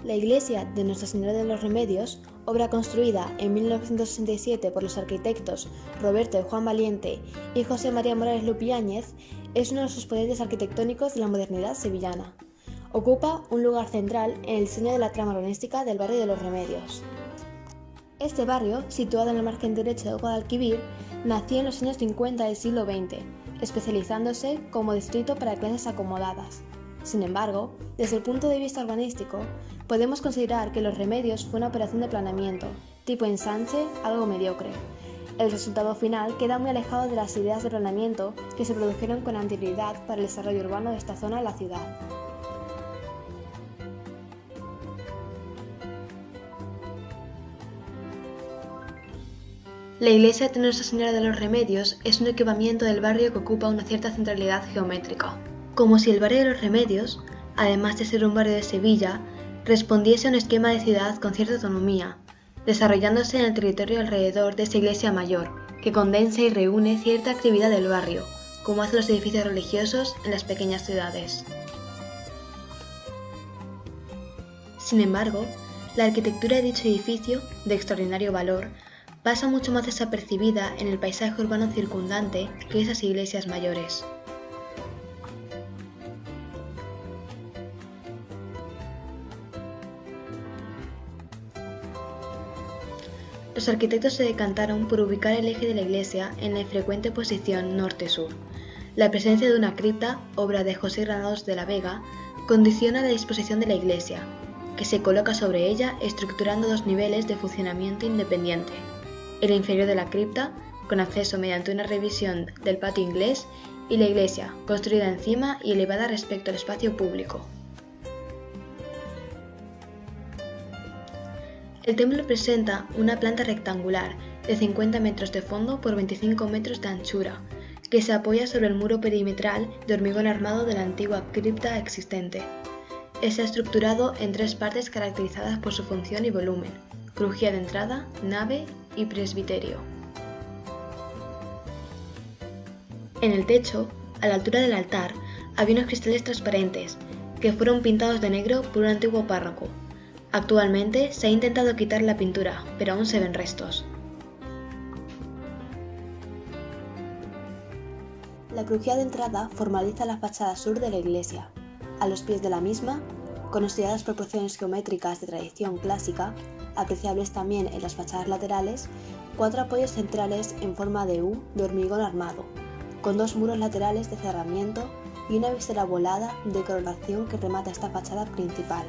La iglesia de Nuestra Señora de los Remedios, obra construida en 1967 por los arquitectos Roberto y Juan Valiente y José María Morales Lupiáñez, es uno de los exponentes arquitectónicos de la modernidad sevillana. Ocupa un lugar central en el diseño de la trama urbanística del barrio de los Remedios. Este barrio, situado en el margen derecho del Guadalquivir, nació en los años 50 del siglo XX, especializándose como distrito para clases acomodadas. Sin embargo, desde el punto de vista urbanístico, podemos considerar que Los Remedios fue una operación de planeamiento, tipo ensanche, algo mediocre. El resultado final queda muy alejado de las ideas de planeamiento que se produjeron con anterioridad para el desarrollo urbano de esta zona de la ciudad. La iglesia de Nuestra Señora de los Remedios es un equipamiento del barrio que ocupa una cierta centralidad geométrica, como si el barrio de los Remedios, además de ser un barrio de Sevilla, respondiese a un esquema de ciudad con cierta autonomía, desarrollándose en el territorio alrededor de esa iglesia mayor, que condensa y reúne cierta actividad del barrio, como hacen los edificios religiosos en las pequeñas ciudades. Sin embargo, la arquitectura de dicho edificio, de extraordinario valor, pasa mucho más desapercibida en el paisaje urbano circundante que esas iglesias mayores. Los arquitectos se decantaron por ubicar el eje de la iglesia en la infrecuente posición norte-sur. La presencia de una cripta, obra de José Granados de la Vega, condiciona la disposición de la iglesia, que se coloca sobre ella estructurando dos niveles de funcionamiento independiente. El inferior de la cripta, con acceso mediante una revisión del patio inglés, y la iglesia, construida encima y elevada respecto al espacio público. El templo presenta una planta rectangular de 50 metros de fondo por 25 metros de anchura, que se apoya sobre el muro perimetral de hormigón armado de la antigua cripta existente. Está estructurado en tres partes caracterizadas por su función y volumen: crujía de entrada, nave y presbiterio. En el techo, a la altura del altar, había unos cristales transparentes, que fueron pintados de negro por un antiguo párroco. Actualmente se ha intentado quitar la pintura, pero aún se ven restos. La crujía de entrada formaliza la fachada sur de la iglesia. A los pies de la misma, con estudiadas proporciones geométricas de tradición clásica, apreciables también en las fachadas laterales, 4 apoyos centrales en forma de U de hormigón armado, con 2 muros laterales de cerramiento y una visera volada de coronación que remata esta fachada principal.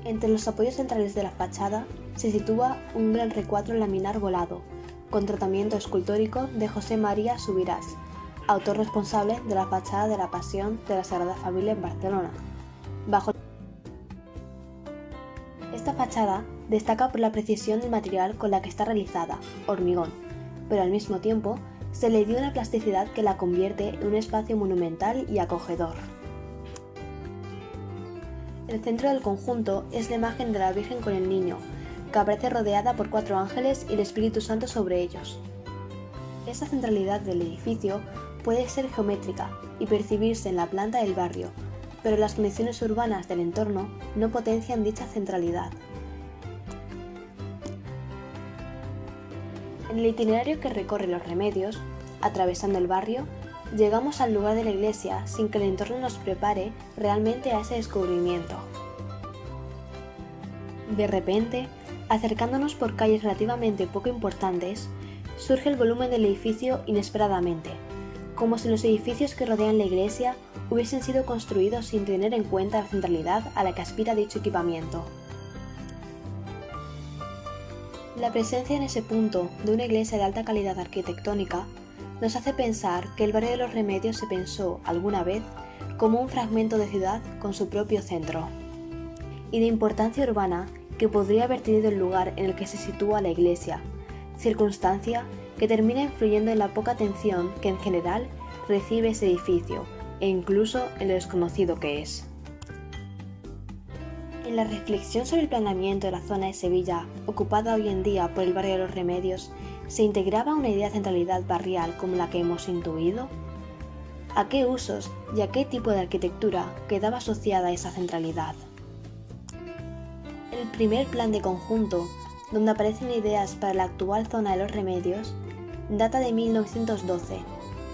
Entre los apoyos centrales de la fachada se sitúa un gran recuadro laminar volado, con tratamiento escultórico de José María Subirás, autor responsable de la fachada de la Pasión de la Sagrada Familia en Barcelona. Esta fachada destaca por la precisión del material con la que está realizada, hormigón, pero al mismo tiempo se le dio una plasticidad que la convierte en un espacio monumental y acogedor. El centro del conjunto es la imagen de la Virgen con el Niño, que aparece rodeada por 4 ángeles y el Espíritu Santo sobre ellos. Esta centralidad del edificio puede ser geométrica y percibirse en la planta del barrio, pero las condiciones urbanas del entorno no potencian dicha centralidad. En el itinerario que recorre Los Remedios, atravesando el barrio, llegamos al lugar de la iglesia sin que el entorno nos prepare realmente a ese descubrimiento. De repente, acercándonos por calles relativamente poco importantes, surge el volumen del edificio inesperadamente, como si los edificios que rodean la iglesia hubiesen sido construidos sin tener en cuenta la centralidad a la que aspira dicho equipamiento. La presencia en ese punto de una iglesia de alta calidad arquitectónica nos hace pensar que el barrio de los Remedios se pensó alguna vez como un fragmento de ciudad con su propio centro, y de importancia urbana que podría haber tenido el lugar en el que se sitúa la iglesia, circunstancia que termina influyendo en la poca atención que en general recibe ese edificio e incluso en lo desconocido que es. En la reflexión sobre el planeamiento de la zona de Sevilla, ocupada hoy en día por el barrio de los Remedios, ¿se integraba una idea de centralidad barrial como la que hemos intuido? a qué usos y a qué tipo de arquitectura quedaba asociada esa centralidad. El primer plan de conjunto, donde aparecen ideas para la actual zona de los Remedios, data de 1912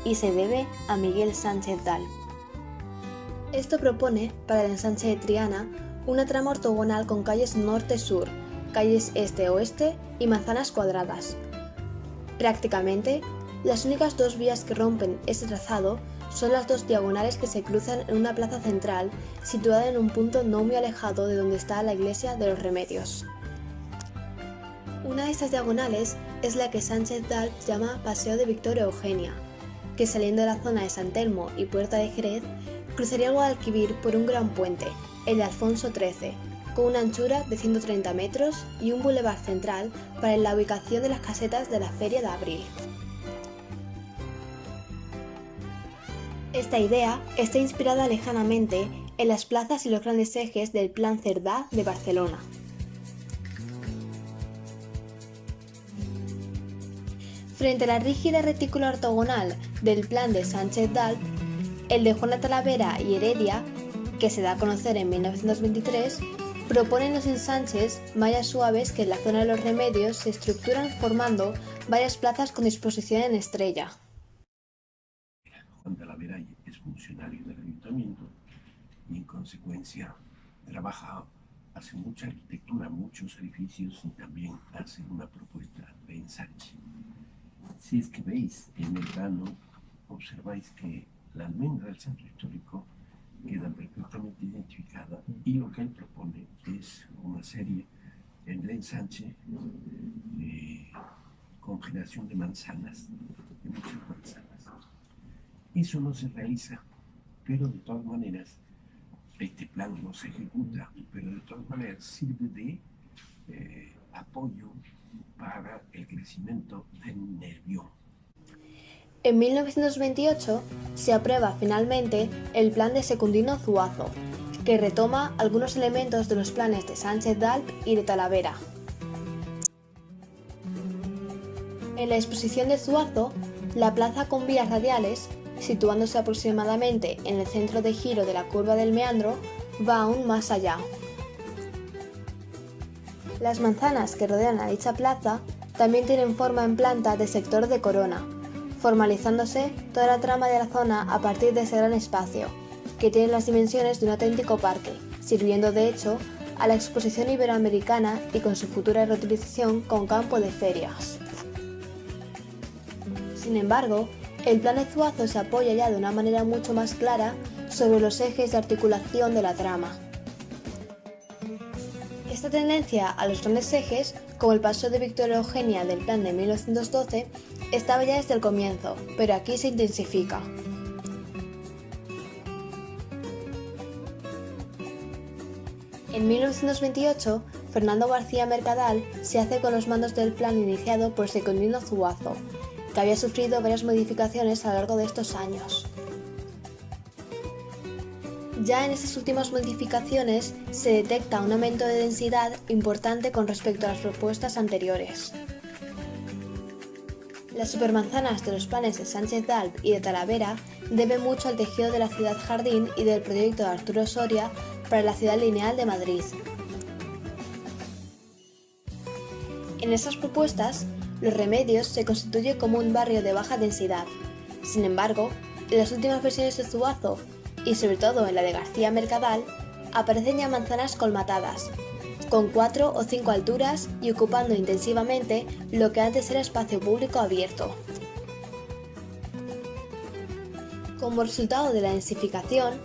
y se debe a Miguel Sánchez Dal. Esto propone, para el ensanche de Triana, una trama ortogonal con calles norte-sur, calles este-oeste y manzanas cuadradas. Prácticamente, las únicas dos vías que rompen este trazado son las dos diagonales que se cruzan en una plaza central situada en un punto no muy alejado de donde está la iglesia de los Remedios. Una de estas diagonales es la que Sánchez Dal llama Paseo de Victoria Eugenia, que saliendo de la zona de San Telmo y Puerta de Jerez, cruzaría el Guadalquivir por un gran puente, el de Alfonso XIII, con una anchura de 130 metros y un bulevar central para la ubicación de las casetas de la Feria de Abril. Esta idea está inspirada lejanamente en las plazas y los grandes ejes del Plan Cerdà de Barcelona. Frente a la rígida retícula ortogonal del plan de Sánchez Dal, el de Juan de Talavera y Heredia, que se da a conocer en 1923, proponen los ensanches mallas suaves que en la zona de los Remedios se estructuran formando varias plazas con disposición en estrella. Juan de Talavera es funcionario del ayuntamiento y en consecuencia trabaja, hace mucha arquitectura, muchos edificios y también hace una propuesta de ensanche. Si es que veis en el plano, observáis que la almendra del centro histórico queda perfectamente identificada y lo que él propone es una serie en el ensanche con generación de manzanas, de muchas manzanas. Eso no se realiza, pero de todas maneras, este plan no se ejecuta, pero de todas maneras sirve de apoyo para el crecimiento del Nervión. En 1928 se aprueba finalmente el plan de Secundino Zuazo, que retoma algunos elementos de los planes de Sánchez Dal y de Talavera. En la exposición de Zuazo, la plaza con vías radiales, situándose aproximadamente en el centro de giro de la curva del meandro, va aún más allá. Las manzanas que rodean a dicha plaza también tienen forma en planta de sector de corona, formalizándose toda la trama de la zona a partir de ese gran espacio, que tiene las dimensiones de un auténtico parque, sirviendo de hecho a la exposición iberoamericana y con su futura reutilización con campo de ferias. Sin embargo, el plan de Zuazo se apoya ya de una manera mucho más clara sobre los ejes de articulación de la trama. Esta tendencia a los grandes ejes, como el paso de Victoria Eugenia del plan de 1912, estaba ya desde el comienzo, pero aquí se intensifica. En 1928, Fernando García Mercadal se hace con los mandos del plan iniciado por Secundino Zuazo, que había sufrido varias modificaciones a lo largo de estos años. Ya en estas últimas modificaciones se detecta un aumento de densidad importante con respecto a las propuestas anteriores. Las supermanzanas de los planes de Sánchez Dal y de Talavera deben mucho al tejido de la ciudad jardín y del proyecto de Arturo Soria para la ciudad lineal de Madrid. En estas propuestas, Los Remedios se constituye como un barrio de baja densidad. Sin embargo, en las últimas versiones de Zuazo, y sobre todo en la de García Mercadal, aparecen ya manzanas colmatadas, con 4 o 5 alturas y ocupando intensivamente lo que antes era espacio público abierto. Como resultado de la densificación,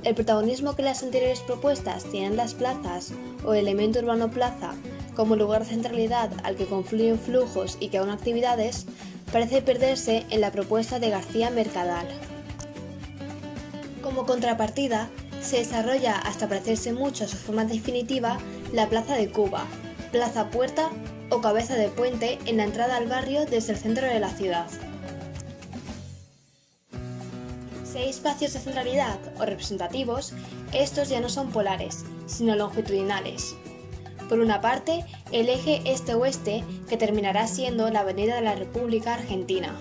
el protagonismo que las anteriores propuestas tienen las plazas o el elemento urbano plaza como lugar de centralidad al que confluyen flujos y que aunan actividades, parece perderse en la propuesta de García Mercadal. Como contrapartida, se desarrolla hasta parecerse mucho a su forma definitiva la Plaza de Cuba, Plaza Puerta o Cabeza de Puente en la entrada al barrio desde el centro de la ciudad. Si hay espacios de centralidad o representativos, estos ya no son polares, sino longitudinales. Por una parte, el eje este-oeste, que terminará siendo la Avenida de la República Argentina.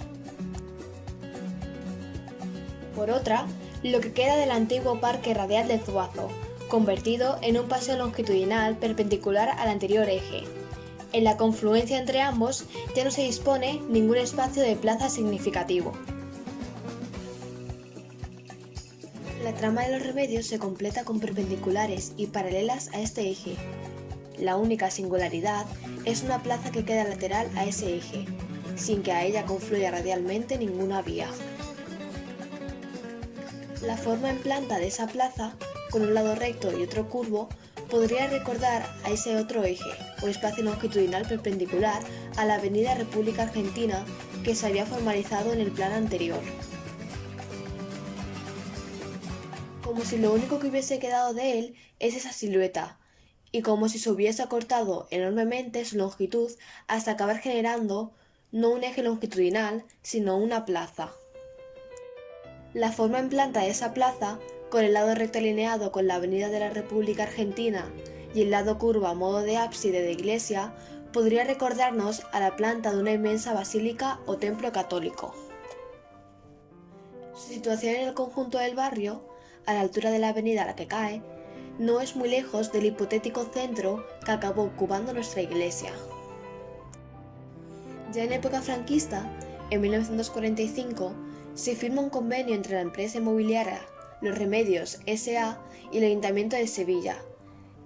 Por otra, lo que queda del antiguo Parque Radial de Zuazo, convertido en un paseo longitudinal perpendicular al anterior eje. En la confluencia entre ambos ya no se dispone ningún espacio de plaza significativo. La trama de los Remedios se completa con perpendiculares y paralelas a este eje. La única singularidad es una plaza que queda lateral a ese eje, sin que a ella confluya radialmente ninguna vía. La forma en planta de esa plaza, con un lado recto y otro curvo, podría recordar a ese otro eje, o espacio longitudinal perpendicular a la Avenida República Argentina que se había formalizado en el plan anterior. Como si lo único que hubiese quedado de él es esa silueta, y como si se hubiese acortado enormemente su longitud hasta acabar generando no un eje longitudinal, sino una plaza. La forma en planta de esa plaza, con el lado recto alineado con la Avenida de la República Argentina y el lado curvo a modo de ábside de iglesia, podría recordarnos a la planta de una inmensa basílica o templo católico. Su situación en el conjunto del barrio, a la altura de la avenida a la que cae, no es muy lejos del hipotético centro que acabó ocupando nuestra iglesia. Ya en época franquista, en 1945, se firma un convenio entre la empresa inmobiliaria Los Remedios S.A. y el Ayuntamiento de Sevilla.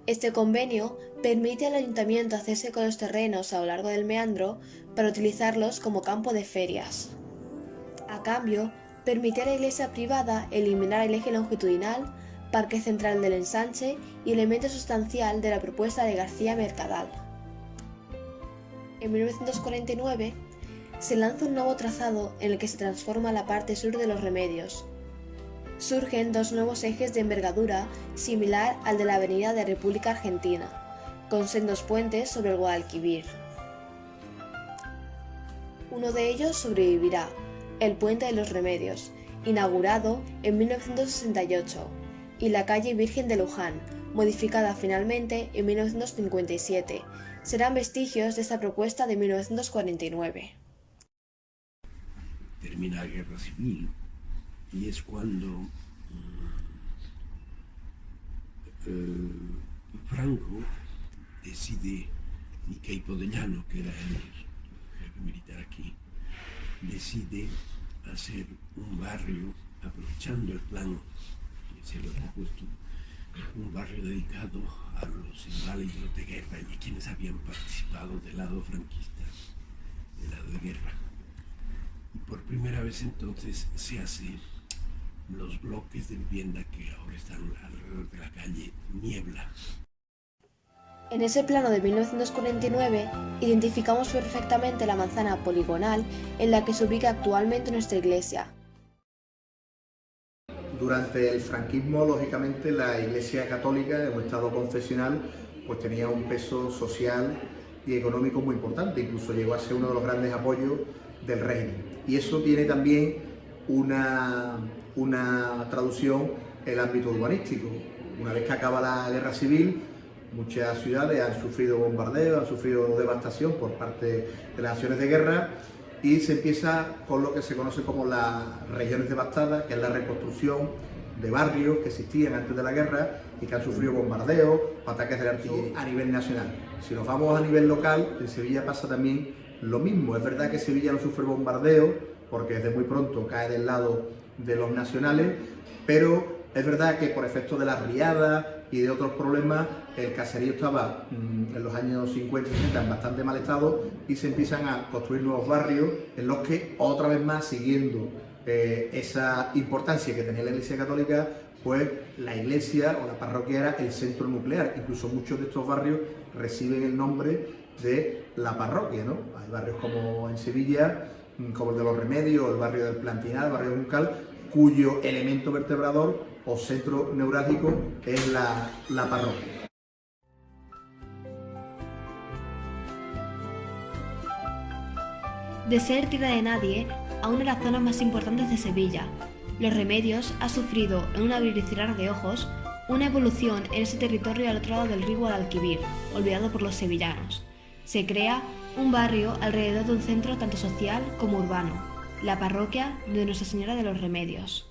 Este convenio permite al ayuntamiento hacerse con los terrenos a lo largo del meandro para utilizarlos como campo de ferias. A cambio, permite a la iglesia privada eliminar el eje longitudinal, parque central del ensanche y elemento sustancial de la propuesta de García Mercadal. En 1949, se lanza un nuevo trazado en el que se transforma la parte sur de Los Remedios. Surgen dos nuevos ejes de envergadura similar al de la Avenida de República Argentina, con sendos puentes sobre el Guadalquivir. Uno de ellos sobrevivirá, el Puente de los Remedios, inaugurado en 1968, y la calle Virgen de Luján, modificada finalmente en 1957, serán vestigios de esta propuesta de 1949. Termina la guerra civil y es cuando Franco decide, Nikkei Podellano, que era el jefe militar aquí, decide hacer un barrio, aprovechando el plan que se le había puesto, un barrio dedicado a los inválidos de guerra y a quienes habían participado del lado franquista, del lado de guerra. Y por primera vez entonces se hacen los bloques de vivienda que ahora están alrededor de la calle Niebla. En ese plano de 1949 identificamos perfectamente la manzana poligonal en la que se ubica actualmente nuestra iglesia. Durante el franquismo, lógicamente, la Iglesia Católica, en un estado confesional, pues tenía un peso social y económico muy importante, incluso llegó a ser uno de los grandes apoyos del régimen. Y eso tiene también una traducción en el ámbito urbanístico. Una vez que acaba la guerra civil, muchas ciudades han sufrido bombardeos, han sufrido devastación por parte de las acciones de guerra, y se empieza con lo que se conoce como las regiones devastadas, que es la reconstrucción de barrios que existían antes de la guerra y que han sufrido bombardeos, ataques de la artillería a nivel nacional. Si nos vamos a nivel local, en Sevilla pasa también lo mismo. Es verdad que Sevilla no sufre bombardeos porque desde muy pronto cae del lado de los nacionales, pero es verdad que por efecto de las riadas y de otros problemas, el caserío estaba en los años 50 y 60 en bastante mal estado y se empiezan a construir nuevos barrios en los que, otra vez más, siguiendo esa importancia que tenía la Iglesia Católica, pues la iglesia o la parroquia era el centro nuclear. Incluso muchos de estos barrios reciben el nombre de la parroquia, ¿no? Hay barrios como en Sevilla, como el de Los Remedios, el barrio del Plantinal, el barrio de Juncal, cuyo elemento vertebrador o centro neurálgico es la parroquia. De ser tierra de nadie a una de las zonas más importantes de Sevilla, Los Remedios ha sufrido, en un abrir y cerrar de ojos, una evolución en ese territorio al otro lado del río Guadalquivir, olvidado por los sevillanos. Se crea un barrio alrededor de un centro tanto social como urbano, la parroquia de Nuestra Señora de los Remedios.